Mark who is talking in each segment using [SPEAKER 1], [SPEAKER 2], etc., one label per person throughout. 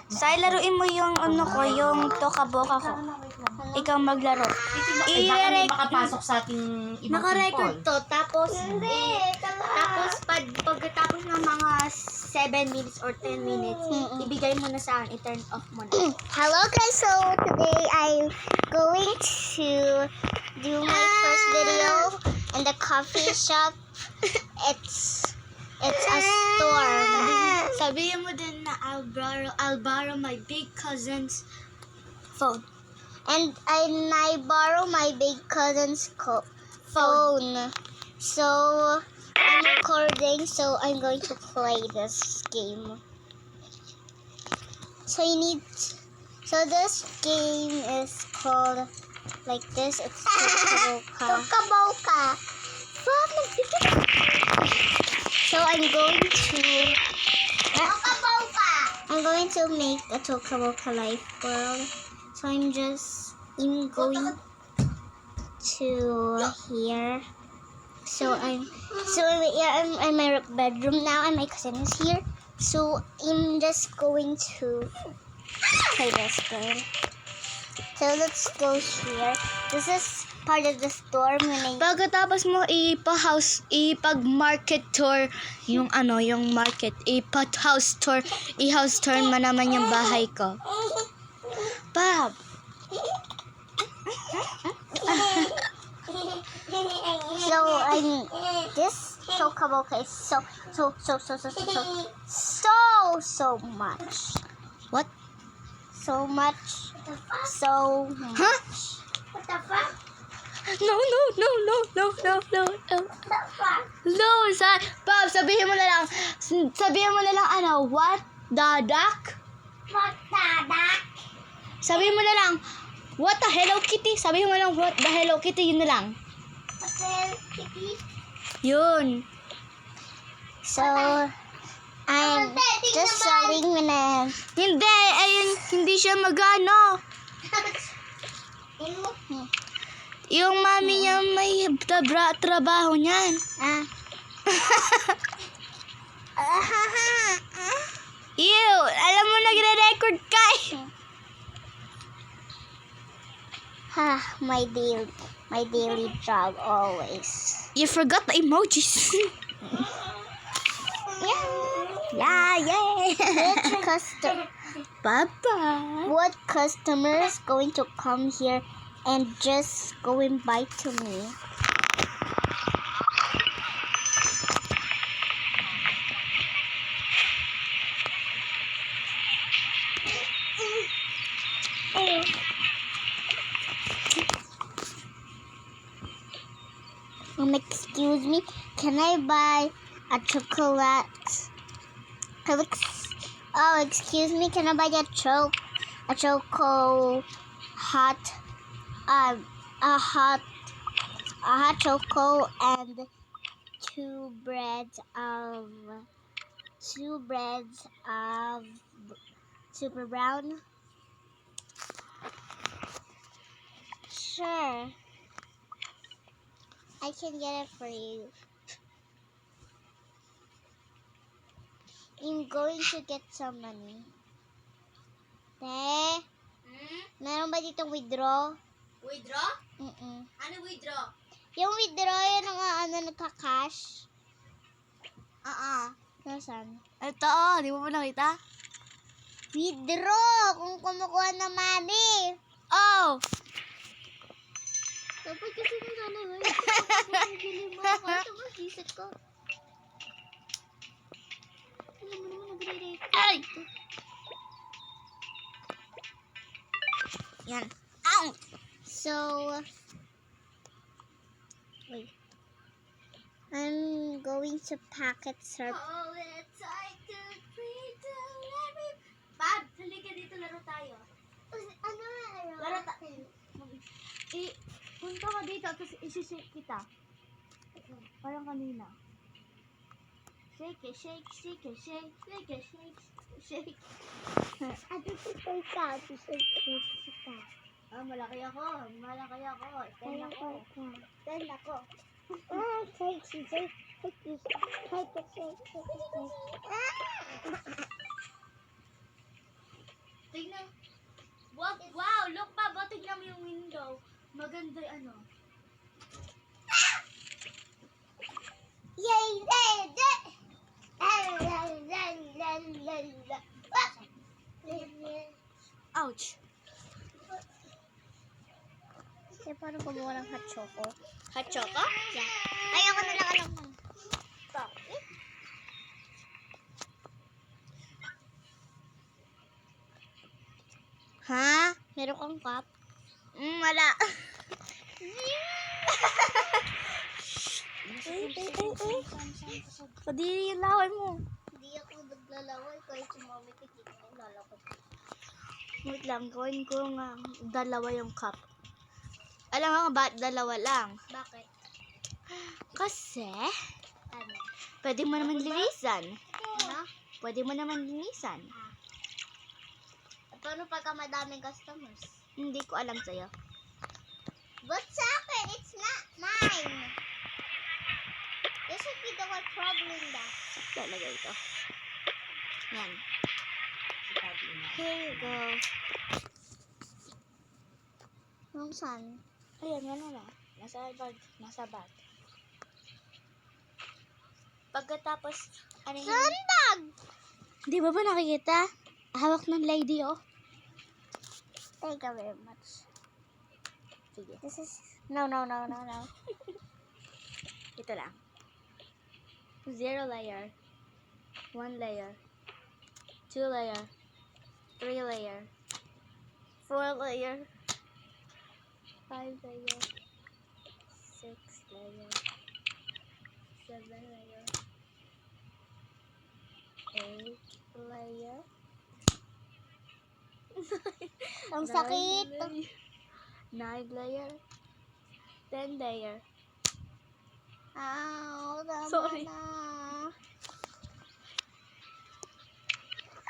[SPEAKER 1] Sai, laruin mo yung ano ko, yung toka-boka ko. Ikaw maglaro.
[SPEAKER 2] Ay, baka may makapasok sa ating ibang
[SPEAKER 1] Naka-record
[SPEAKER 2] people.
[SPEAKER 1] to. Tapos, pagkatapos ng mga 7 minutes or 10 minutes, ibigay mo na sa akin, i-turn off mo na.
[SPEAKER 3] Hello guys, so today I'm going to do my first video in the coffee shop. It's a store.
[SPEAKER 1] Sabihin mo din na I'll borrow my big cousin's phone.
[SPEAKER 3] And I borrow my big cousin's phone. So I'm recording, so I'm going to play this game. So this game is called like this. It's Toka Boka. So I'm going to make a Toka Boka life world. So I'm going to here. So I'm in my bedroom now, and my cousin is here. So I'm just going to play this game. So let's go here. This is part of the store.
[SPEAKER 1] Pagkatapos mo ipag-market tour yung market, house tour mo naman yung bahay ko. Pab!
[SPEAKER 3] So this Toka Boka is so much.
[SPEAKER 1] What?
[SPEAKER 3] So much.
[SPEAKER 1] Huh?
[SPEAKER 3] What the fuck?
[SPEAKER 1] No. No, Pab, sabihin mo na lang, what the duck?
[SPEAKER 3] What the duck?
[SPEAKER 1] Sabihin mo na lang, what the Hello Kitty? Sabihin mo lang, what the Hello Kitty, yun na lang.
[SPEAKER 3] What the kitty?
[SPEAKER 1] Yun.
[SPEAKER 3] So I'm just selling na.
[SPEAKER 1] Hindi, ayun, hindi siya magano. Yung mami niya may trabaho niyan. Ew, alam mo nagre-record ka eh.
[SPEAKER 3] My daily job always.
[SPEAKER 1] You forgot the emojis.
[SPEAKER 3] What customer is going to come here and just go and buy to me? Excuse me, can I buy a chocolate? Oh, excuse me, can I buy a choco hot, a hot choco and two breads of super brown? Sure. I can get it for you. I'm going to get some money. Meron ba ditong withdraw?
[SPEAKER 1] Withdraw? Ano withdraw?
[SPEAKER 3] Yung withdraw, yun ang nagka-cash. Nasaan?
[SPEAKER 1] Ito, di mo ba nakita?
[SPEAKER 3] Withdraw! Kung kumukuha ng money.
[SPEAKER 1] Oh!
[SPEAKER 3] Dapat kasi mo sana yun. Bili mo ako. Ito mag-isip ko. Alam mo naman nagre-record.
[SPEAKER 1] Ay! Yan. Ow!
[SPEAKER 3] So, wait. I'm going to packet syrup.
[SPEAKER 1] Oh, it's like to treat to every... Pab, halika dito, laro tayo.
[SPEAKER 3] Ano nga?
[SPEAKER 1] Laro tayo. Punta ka dito, tapos isi-shake kita. Parang kanina. Shake it, shake, shake it, shake, shake it, shake, shake.
[SPEAKER 3] Ito si Toka.
[SPEAKER 1] Malaki ako. Ten ako.
[SPEAKER 3] Shake.
[SPEAKER 1] Tingnan. Wow, look pa, ba, tignan mo yung window. Maganda yung ano.
[SPEAKER 3] Yay!
[SPEAKER 1] Ouch.
[SPEAKER 3] Kaya paano gumawa ng hot choco?
[SPEAKER 1] Hot choco?
[SPEAKER 3] Yeah. Ayoko na lang alam ng coffee. Ha? Meron kang cup? Wala.
[SPEAKER 1] Kadiri yung laway mo.
[SPEAKER 3] Hindi ako naglalaway kahit sumami ko dito ako lalakot.
[SPEAKER 1] Wait lang, gawin ko nga dalawa yung cup. Alam mo nga ba't dalawa lang?
[SPEAKER 3] Bakit?
[SPEAKER 1] Kasi,
[SPEAKER 3] Ano?
[SPEAKER 1] pwede mo naman linisan.
[SPEAKER 3] Ano?
[SPEAKER 1] Pwede mo naman linisan.
[SPEAKER 3] At paano pagka madaming customers?
[SPEAKER 1] Hindi ko alam sa'yo.
[SPEAKER 3] But sa akin, it's not mine. This should be the one problem that.
[SPEAKER 1] Talaga ito. Yan.
[SPEAKER 2] Sabi na.
[SPEAKER 1] Here you go.
[SPEAKER 3] Nung saan?
[SPEAKER 1] Ayan, yan na. Nasa bag. Nasa bag. Pagkatapos, ano yun?
[SPEAKER 3] Sandbag!
[SPEAKER 1] Di ba nakikita? Hawak ng lady, oh.
[SPEAKER 3] Thank you very much.
[SPEAKER 1] Sige.
[SPEAKER 3] This is... No.
[SPEAKER 1] Ito lang. 0 layer. 1 layer. 2 layer. 3 layer. 4 layer. 5 layer. 6 layer. 7 layer. 8 layer.
[SPEAKER 3] Ang sakit.
[SPEAKER 1] 9 layer. 10 layer.
[SPEAKER 3] Ow, tama
[SPEAKER 1] Sorry.
[SPEAKER 3] na.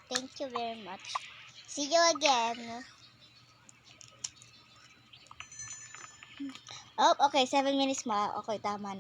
[SPEAKER 3] Thank you very much. See you again.
[SPEAKER 1] Oh, okay, 7 minutes ma. Okay, tama na.